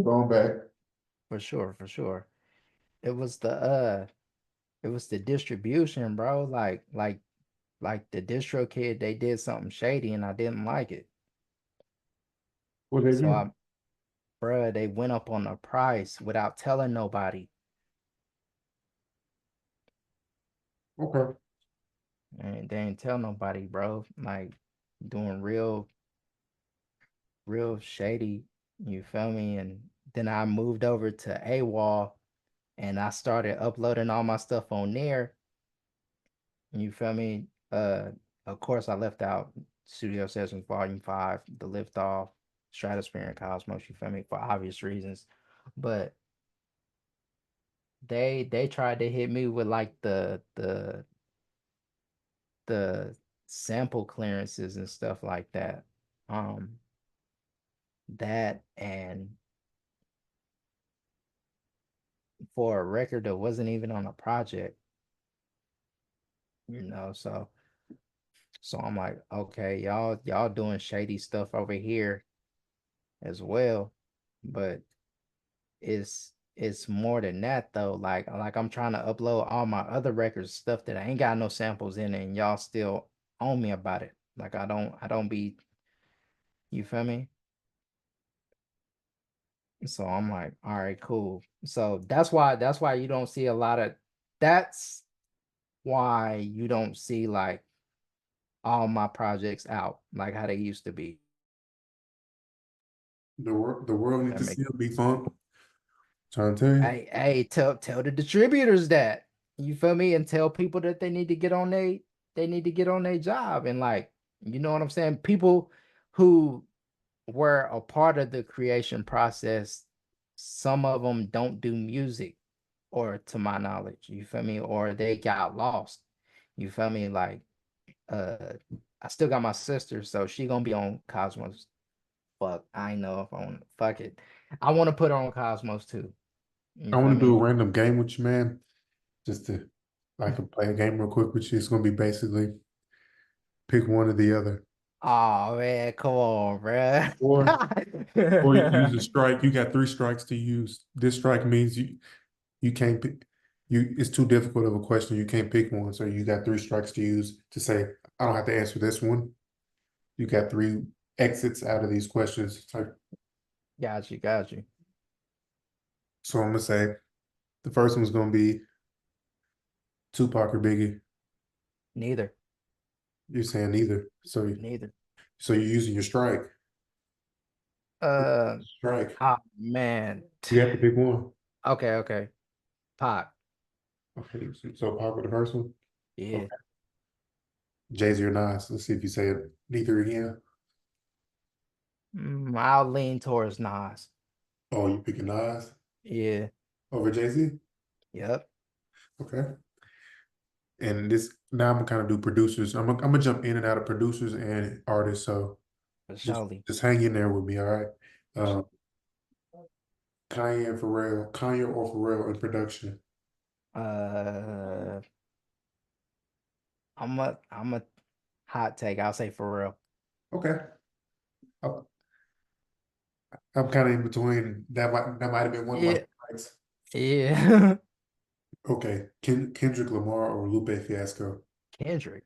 going back. For sure, for sure. It was the distribution, bro. Like the distro kid, they did something shady and I didn't like it. What they So do? bruh, they went up on the price without telling nobody. Okay. And they didn't tell nobody, bro. Like doing real shady. You feel me? And then I moved over to AWOL and I started uploading all my stuff on there. You feel me? Of course, I left out Studio Sessions Volume 5, The Liftoff, Stratosphere and Cosmos, you feel me, for obvious reasons. But they tried to hit me with like the sample clearances and stuff like that. That and for a record that wasn't even on a project, so I'm like, okay, y'all doing shady stuff over here as well, but it's more than that though. Like I'm trying to upload all my other records, stuff that I ain't got no samples in it, and y'all still own me about it. Like I don't be, you feel me? So I'm like, all right, cool. So that's why you don't see a lot of, that's why you don't see like all my projects out like how they used to be. The world needs That to make still be funk. Trying to tell you. Hey, tell the distributors that. You feel me? And tell people that they need to get on their job. And like, you know what I'm saying? People who were a part of the creation process, some of them don't do music, or to my knowledge, you feel me? Or they got lost. You feel me? Like, uh I still got my sister, so she gonna be on Cosmos. Fuck, I know if I want, fuck it. I want to put her on Cosmos too. You I feel want to do me? a random game with you, man. Just to like play a game real quick with you. It's gonna be basically pick one or the other. Oh man, come on, bruh. Or you use a strike. You got 3 strikes to use. This strike means you can't pick it's too difficult of a question. You can't pick one. So you got 3 strikes to use to say, I don't have to answer this one. You got 3 exits out of these questions. Got you. So I'm gonna say the first one's gonna be Tupac or Biggie. Neither, You're saying neither. neither. So you're using your strike. Uh, Strike. oh man. You have to pick one. Okay. Pop. Okay. So Pac with the first one. Yeah. Okay. Jay-Z or Nas. Let's see if you say it. Neither again. I'll lean towards Nas. Oh, you picking Nas Yeah. over Jay-Z? Yep. Okay. And this now I'm gonna kind of do producers. I'm gonna jump in and out of producers and artists. So For just surely. just hang in there with me, all right? Kanye and Pharrell, Kanye or Pharrell in production. Uh, I'm a hot take. I'll say for real. Okay. I'm, I'm kind of in between. That might have been one of my Yeah. strikes. Yeah. Okay. Kendrick Lamar or Lupe Fiasco. Kendrick.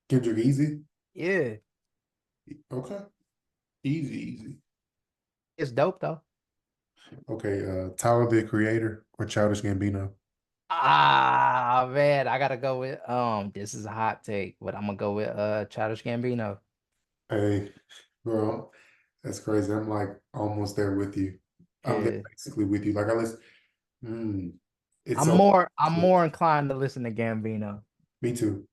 Kendrick easy. Yeah. Okay. Easy. It's dope though. Okay. Tyler the Creator or Childish Gambino. Ah man, I gotta go with this is a hot take, but I'm gonna go with Childish Gambino. Hey, bro. That's crazy. I'm like almost there with you. I'm there Yeah. basically with you. Like I listen, mm, it's I'm so, more inclined to listen to Gambino. me too.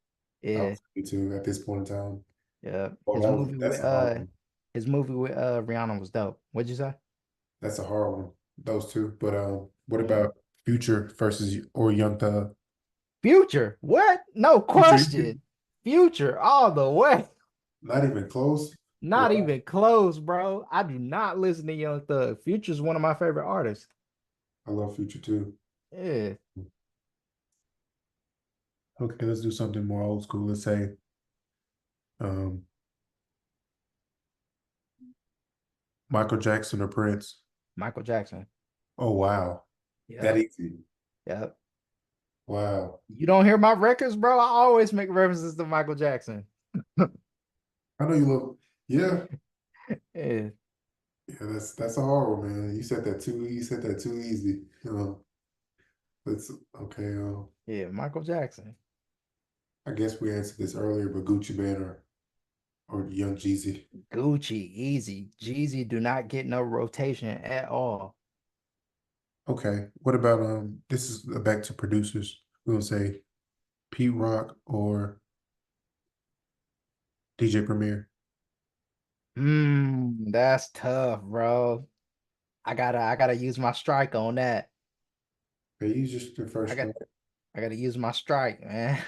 I Yeah, was me too at this point in time. yeah. Oh, that's a hard one. His movie with Rihanna was dope. What'd you say? That's a hard one. Those two. But what Yeah. about Future versus or Young Thug? Future. What? No Future, question. Future all the way. not even close. Not Wow. even close, bro. I do not listen to Young Thug. Future's one of my favorite artists. I love Future too. Yeah. Okay, let's do something more old school. Let's say um Michael Jackson or Prince. Michael Jackson. Oh wow. That Yep. easy. Yep. Wow. You don't hear my records, bro? I always make references to Michael Jackson. I know you love, yeah. Yeah. Yeah, that's a hard one, man. You said that too easy. Let's okay, Yeah, Michael Jackson. I guess we answered this earlier, but Gucci Mane or Young Jeezy. Gucci, easy. Jeezy do not get no rotation at all. Okay. What about this is back to producers. We're gonna say Pete Rock or DJ Premier. That's tough, bro. I gotta use my strike on that. Okay, you just the I first got strike. I gotta use my strike, man.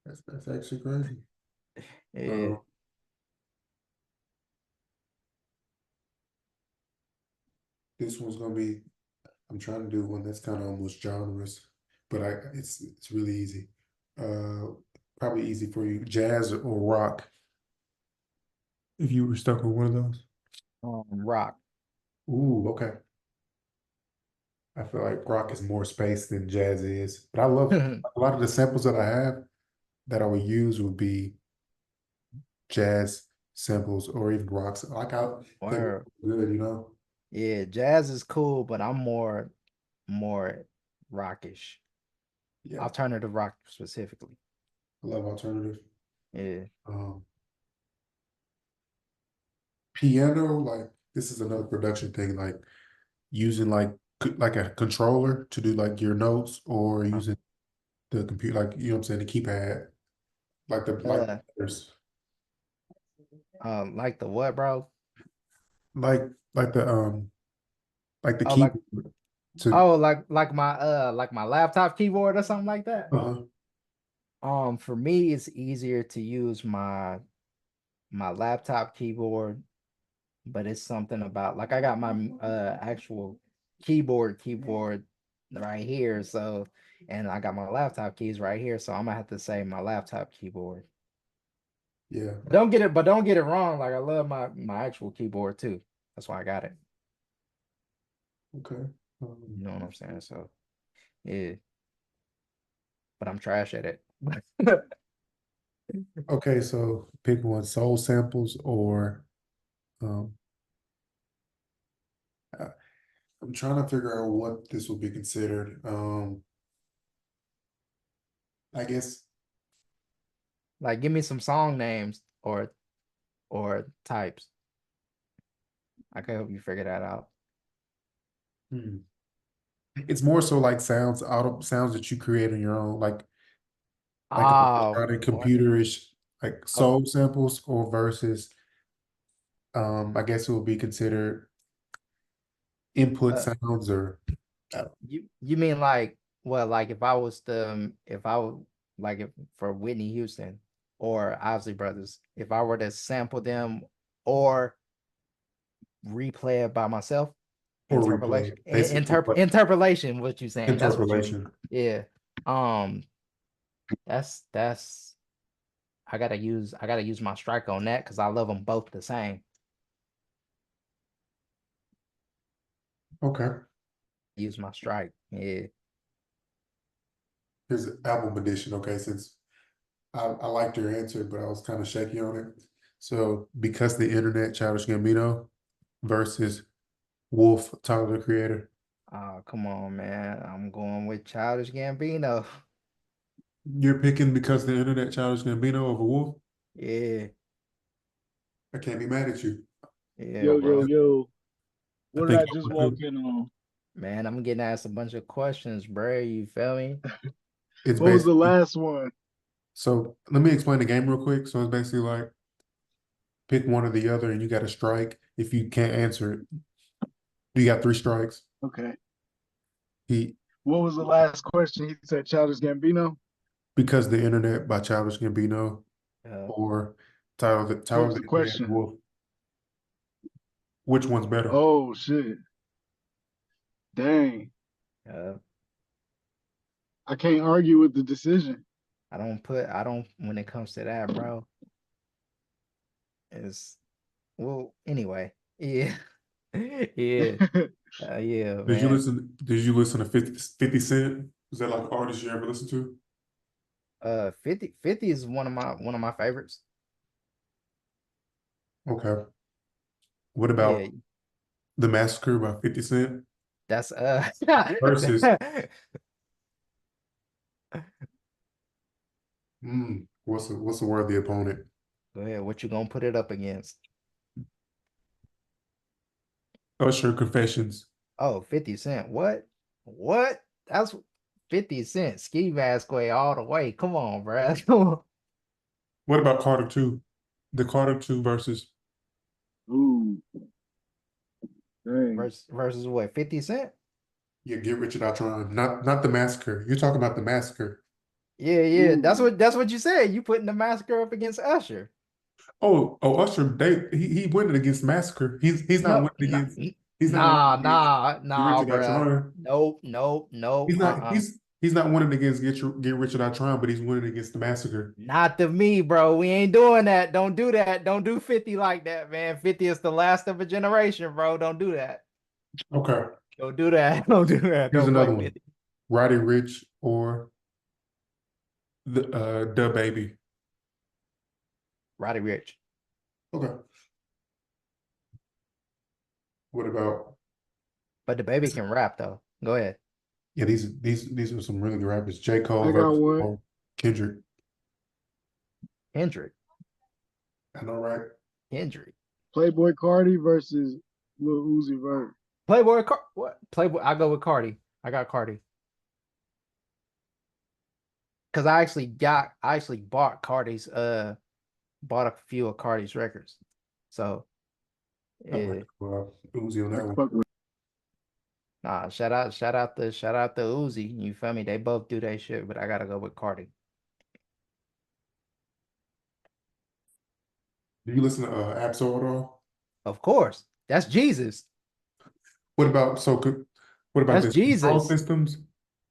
That's actually crazy. Yeah. Uh, this one's gonna be I'm trying to do one that's kind of almost genres, but it's really easy. Uh, probably easy for you. Jazz or rock, if you were stuck with one of those. Rock. Ooh, okay. I feel like rock is more space than jazz is, but I love a lot of the samples that I have that I would use would be jazz samples or even rocks. Like I think Word. good, you know. Yeah, jazz is cool, but I'm more rockish. Yeah, Alternative rock specifically. I love alternative. Yeah. Um, piano, like this is another production thing, like using like a controller to do like your notes or Uh, using the computer, like you know what I'm saying, the keypad, like uh, there's like the what, bro? like like the like the Oh, like keyboard to like my laptop keyboard or something like that. uh For me, it's easier to use my laptop keyboard, but it's something about like I got my actual keyboard right here, so and I got my laptop keys right here, so I'm gonna have to say my laptop keyboard. yeah, Don't get it wrong. Like I love my actual keyboard too. That's why I got it. okay. You know what I'm saying? So yeah, but I'm trash at it. Okay, so pick one, soul samples or um I- I'm trying to figure out what this will be considered. I guess Like give me some song names or types. I can help you figure that out. hmm, it's more so like sounds that you create on your own, like Oh, electronic what? computerish like Oh, soul samples or versus I guess it would be considered input uh, sounds or you mean like well, like if I was if I would like if for Whitney Houston or Isley Brothers, if I were to sample them or replay it by myself, or replay, basically what interpolation, what you saying? That's what you mean. interpolation. Yeah. Um, that's I gotta use my strike on that because I love them both the same. Okay. Use my strike. Yeah. Here's the album edition. Okay, since I liked your answer, but I was kind of shaky on it. So because the internet, Childish Gambino versus Wolf, Tyler the Creator. Oh, come on, man. I'm going with Childish Gambino. You're picking because the internet, Childish Gambino over Wolf. Yeah. I can't be mad at you. Yeah, Yo, yo, bro. yo. I What did think I just walk in on? Man, I'm getting asked a bunch of questions, bro. You feel me? it's What was the basically last one? so. Let me explain the game real quick. So it's basically like pick one or the other, and you got to strike. If you can't answer it, you got 3 strikes. Okay. He What was the last question? He said Childish Gambino. Because the Internet by Childish Gambino Yeah, or What Tyler was the the Creator question? Wolf. Which one's better? Oh shit. Dang. yeah. I can't argue with the decision. I don't, when it comes to that, bro, it's, well, anyway. Yeah. Yeah. Yeah, man. Did you listen to 50 Cent? Is that like an artist you ever listen to? 50 is one of my favorites. Okay. What Yeah, about The Massacre by 50 Cent that's versus what's a worthy opponent? Go ahead, what you gonna put it up against? Usher Confessions. Oh, 50 Cent. What? What? That's 50 Cent. Ski mask way all the way. Come on, bro. Come on. What about Carter 2? The Carter 2 versus Ooh, dang. Versus what? 50 Cent? yeah, Get Rich or Die Trying. Not The Massacre. You're talking about The Massacre. Yeah, yeah. Ooh. That's what you said. You putting the massacre up against Usher. Usher, he winning against Massacre. He's not No, winning against he's not winning against Get Rich nah, or Die bro. Trying. Nope, nope, nope. He's not winning against Get Rich or Die Trying, but he's winning against The Massacre. Not to me, bro. We ain't doing that. Don't do that. Don't do 50 like that, man. 50 is the last of a generation, bro. Don't do that. Okay. Don't do that. Don't do that. Here's Don't play another one. 50. Roddy Rich or the Baby. Roddy Rich. Okay. What about But the baby can rap though. Go ahead. yeah, these are some really good rappers. J. Cole I got versus one. Kendrick. Kendrick. I know, right? Kendrick. Playboy Cardi versus Lil Uzi Vert. What? Playboy. I go with Cardi. I got Cardi. Cause I actually bought bought a few of Cardi's records. So I yeah. like Uzi on I that can one. fuck with. Nah, shout out the Uzi. You feel me? They both do their shit, but I gotta go with Cardi. Do you listen to Absol at all? Of course. That's Jesus. What about what about That's this Control Jesus. Systems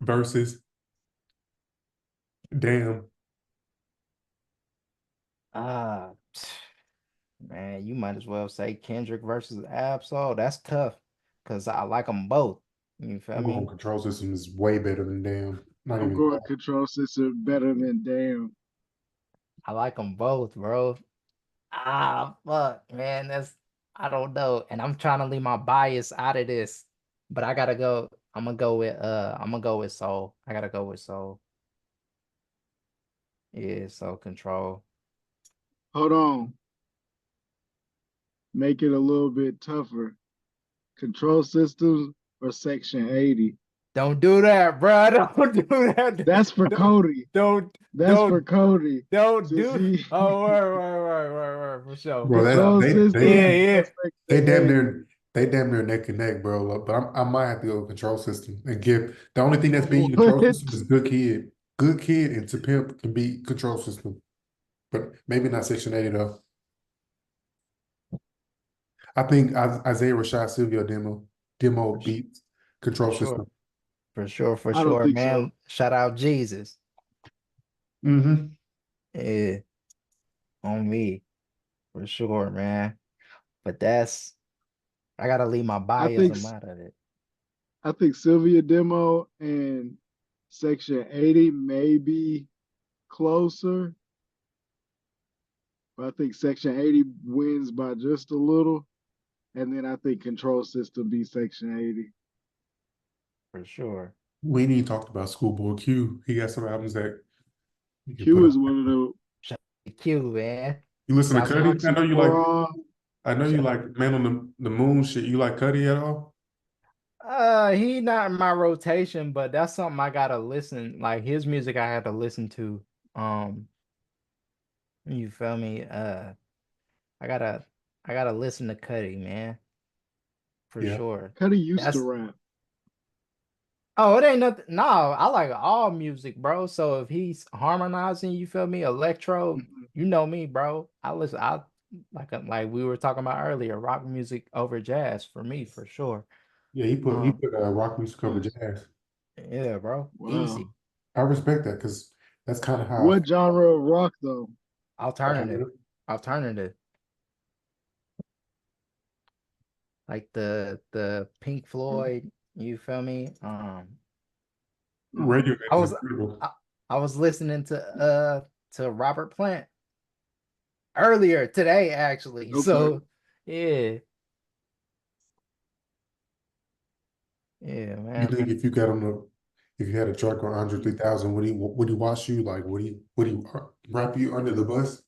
versus Damn? Ah, man, you might as well say Kendrick versus Absol. That's tough because I like them both. You feel I'm going me? Control Systems is way better than Damn. Not I'm even going Control System better than Damn. I like them both, bro. Ah, fuck, man. I don't know. And I'm trying to leave my bias out of this. But I gotta go. I'm gonna go with Soul. I gotta go with Soul. Yeah, Soul Control. Hold on. Make it a little bit tougher. Control Systems or Section 80. Don't do that, bro. Don't do that. That's for Don't Cody. don't That's for don't Cody. don't Since do. he Oh, word, for sure, bro. for sure. Control Yeah, System yeah. or They Section damn 80. near they damn near neck and neck, bro. But I might have to go with Control System and give the only thing that's beating Control What? System is Good Kid. Good Kid and To Pimp can beat Control System, but maybe not Section 80 though. I think Isaiah Rashad Silvio demo beats For Control sure. System. For I don't sure, think so. man. Shout out Jesus. Mm-hmm. Yeah, on me. For sure, man. But I gotta leave my I bias think out of it. I think Sylvia Demo and Section 80 may be closer, but I think Section 80 wins by just a little. And then I think Control System beats Section 80. For sure. We ain't even talked about Schoolboy Q. He got some albums that you can put Q up. is one of the Shout out to Q, man. You listen to South Cuddy? I Toxic know you like Moron. I know you like Man on the Moon shit. You like Cuddy at all? He not in my rotation, but that's something I gotta listen. Like his music, I had to listen to. Um, you feel me? I gotta, I gotta listen to Cuddy, man, for Yeah. sure. Cuddy used to That's rap. Oh, it ain't nothing. No, I like all music, bro. So if he's harmonizing, you feel me? Electro, Mhm. you know me, bro. I listen. I like we were talking about earlier, rock music over jazz for me, for sure. Yeah, he Um, put rock music over Nice. jazz. yeah, bro. Wow. Easy. I respect that because that's kind of how I What genre of rock though? Alternative. feel. Alternative. Like the Pink Floyd, you feel me? Radiohead I is was incredible. I was listening to Robert Plant earlier today, actually. Okay. So yeah, yeah, You man. think if you had a track on Andre 3000, would he watch you? Like, would he rap you under the bus?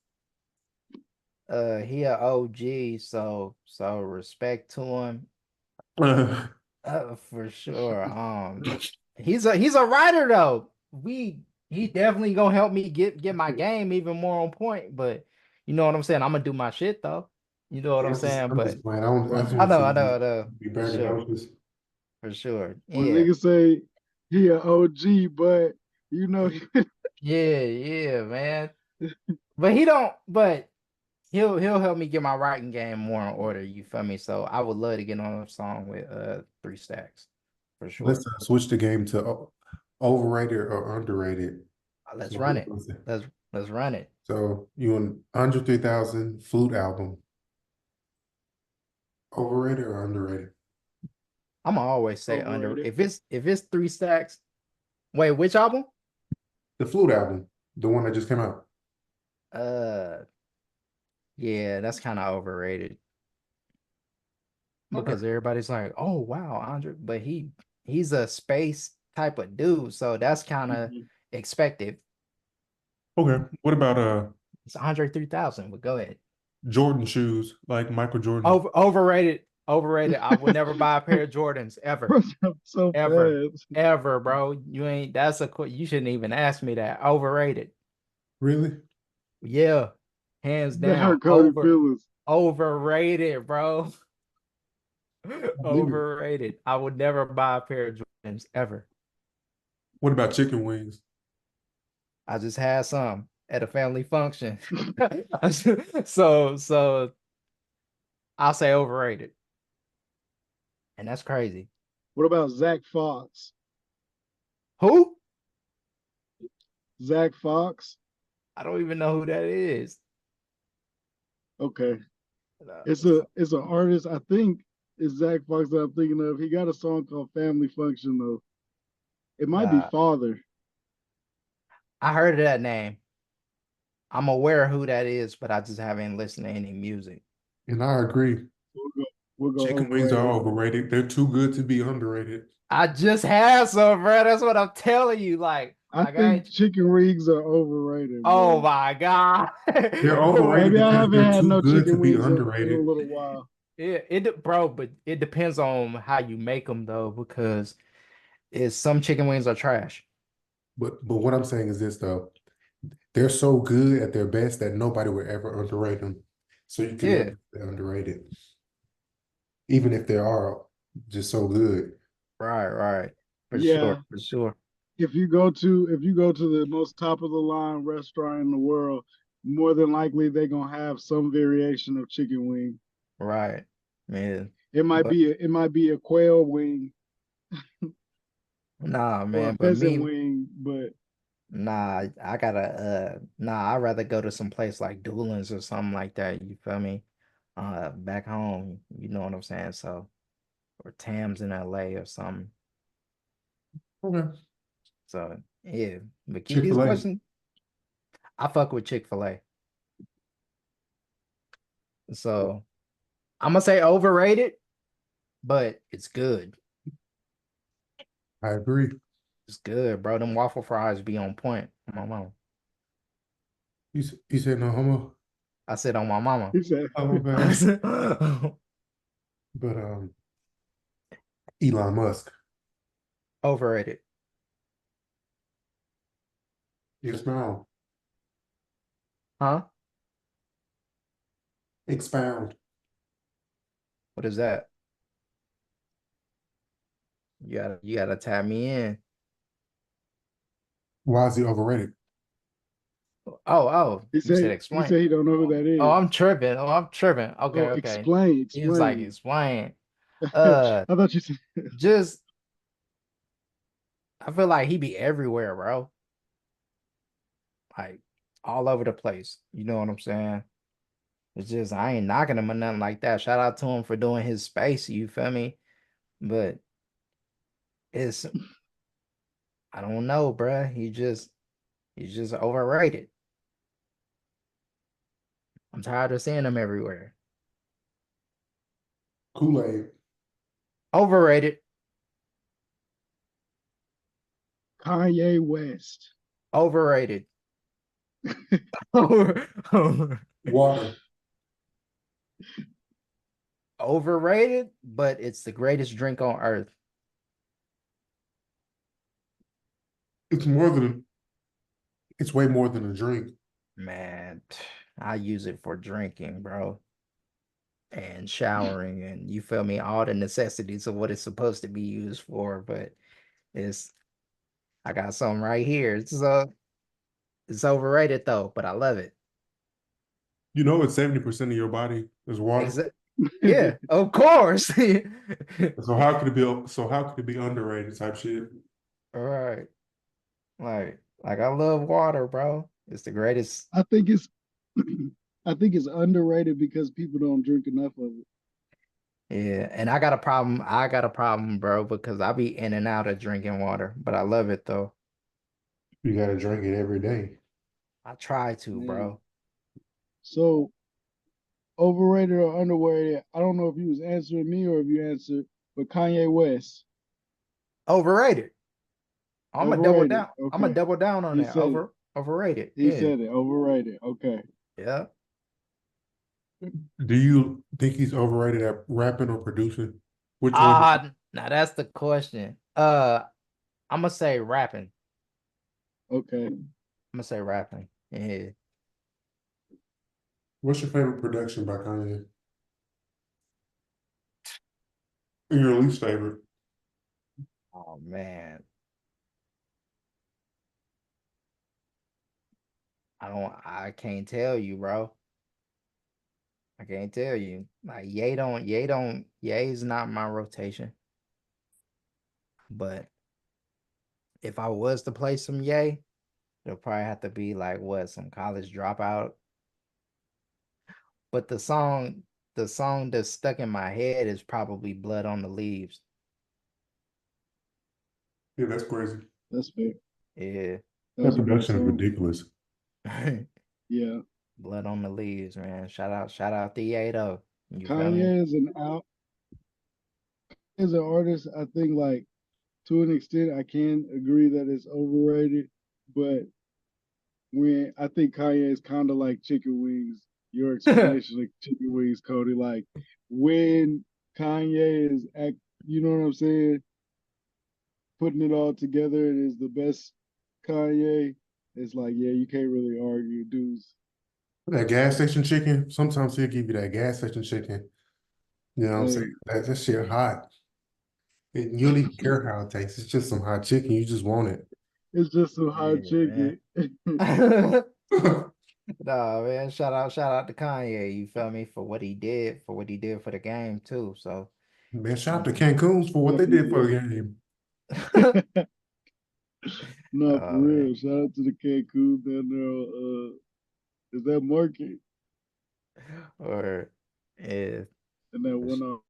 He a OG, so respect to him. For sure. He's a writer though. He definitely gonna help me get my game even more on point. But you know what I'm saying? I'm gonna do my shit though. You know what I'm saying? I'm But just playing. I just Right. want to see I you know, be for back in sure, office. for sure. When Yeah, niggas say he a OG, but you know yeah, man. But he don't. But he'll help me get my writing game more in order. You feel me? So I would love to get on a song with 3 Stacks for Let's sure. switch the game to overrated or underrated. Let's So, run it. Let's run it. so you on Andre 3000 flute album, overrated or underrated? I'm always say under overrated. if it's 3 Stacks. Wait, which album? The flute album, the one that just came out. Uh, yeah, that's kind of overrated Okay. because everybody's like, "Oh wow, Andre," but he's a space type of dude, so that's kind of Mhm. expected. Okay. What about It's Andre 3000. But go ahead. Jordan shoes, like Michael Jordan? Overrated. Overrated. I would never buy a pair of Jordans ever, So ever, fast. ever, bro. You ain't. That's you shouldn't even ask me that. Overrated. Really? Yeah, hands That down. hurt Cody feelings. Overrated, bro. I believe it. Overrated. I would never buy a pair of Jordans ever. What about chicken wings? I just had some at a family function. So I'll say overrated. And that's crazy. What about Zach Fox? Who? Zach Fox? I don't even know who that is. Okay. Uh, It's an artist. I think it's Zach Fox that I'm thinking of. He got a song called Family Function though. It might be uh, Father. I heard of that name. I'm aware of who that is, but I just haven't listened to any music. And I agree. We'll go, we'll go Chicken wings are overrated. overrated. They're too good to be underrated. I just had some, bro. That's what I'm telling you. I Like I think ain't. chicken wings are overrated, Oh bro. my God. They're overrated Maybe I because haven't they're had too no good to chicken be wings in a underrated. little while. Yeah, bro, but it depends on how you make them though, because some chicken wings are trash. But what I'm saying is this though. They're so good at their best that nobody would ever underrate them. So you can Yeah, never say underrated, even if they are just so good. right. For sure, Yeah, for sure. if you go to the most top of the line restaurant in the world, more than likely they're gonna have some variation of chicken wing. Right. Man. But It might be a quail wing nah, or a man, but pheasant me, wing, but nah, I gotta I'd rather go to some place like Doolin's or something like that. You feel me? Back home, you know what I'm saying? So or Tam's in LA or something. Okay. So yeah. But Kiki's Chick-fil-A. question, I fuck with Chick-fil-A. So I'm gonna say overrated, but it's good. I agree. It's good, bro. Them waffle fries be on point. My mom. You said no homo? I said on my mama. He said, Oh, my bad. But Elon Musk. Overrated. Expound. Huh? Expound. What is that? You gotta tap me in. Why is he overrated? Oh, he you said said, explain. he don't know who that Oh, is. I'm tripping. Oh, I'm tripping. Okay, Oh, okay. explain, He was like, explain. explain. I Uh, thought you said, just I feel like he be everywhere, bro. Like all over the place. You know what I'm saying? It's just I ain't knocking him or nothing like that. Shout out to him for doing his space. You feel me? But it's I don't know, bruh. He's just overrated. I'm tired of seeing him everywhere. Kool-Aid. Overrated. Kanye West. Overrated. Over- Water. Overrated, but it's the greatest drink on earth. It's more than it's way more than a drink. Man, I use it for drinking, bro, and showering, and you feel me, all the necessities of what it's supposed to be used for. But it's I got something right here. It's overrated though, but I love it. You know, it's 70% of your body is water. Yeah, of course. So how could it be? So how could it be underrated type shit? All right. Like I love water, bro. It's the greatest. I think it's I think it's underrated because people don't drink enough of it. Yeah, and I got a problem. I got a problem, bro, because I be in and out of drinking water, but I love it though. You got to drink it every day. I try to, Man. bro. So overrated or underrated? I don't know if you was answering me or if you answered, but Kanye West. Overrated. I'm gonna double Overrated. down. I'm gonna Okay. double down on He that. said it. Overrated. He Yeah. said it. Overrated. Okay. Yeah. Do you think he's overrated at rapping or producing? Which one? Now that's the question. I'm gonna say rapping. Okay. I'm gonna say rapping. Yeah. What's your favorite production by Kanye? And your least favorite? Oh man. I can't tell you, bro. I can't tell you. Like Ye's not my rotation. But if I was to play some Ye, it'll probably have to be like what, some college dropout. But the song that's stuck in my head is probably Blood on the Leaves. Yeah, that's crazy. That's fair. Yeah. That That's a good production is song. ridiculous. Yeah. Blood on the Leaves, man. Shout out to Ye though. You feel me? Kanye is as an artist, I think like to an extent I can agree that it's overrated, but when I think Kanye is kind of like chicken wings, your explanation of chicken wings, Cody, like when Kanye is you know what I'm saying, putting it all together and is the best Kanye, it's like, yeah, you can't really argue, dudes. That gas station chicken, sometimes he'll give you that gas station chicken. You know what I'm Hey, saying? That shit hot. You don't even care how it tastes. It's just some hot chicken. You just want it. it's just some hot Yeah, chicken. man. No, man. Shout out to Kanye. You feel me, for what he did, for the game too. So Man, shout out to um, Cancun's for what they did for the game. No, for man. real. Shout out to the Cancun down there. Is that market Or yeah, and that for one